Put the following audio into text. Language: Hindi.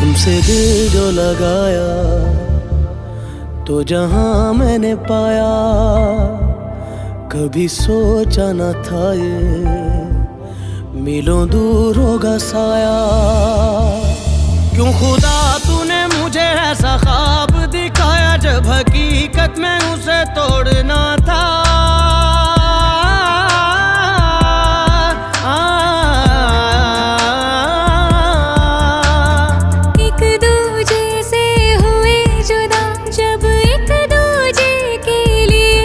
तुमसे दिल जो लगाया तो जहां मैंने पाया, कभी सोचा न था ये मिलों दूर होगा साया। क्यों खुदा तूने मुझे ऐसा ख्वाब दिखाया, जब हकीकत में उसे तोड़ना था।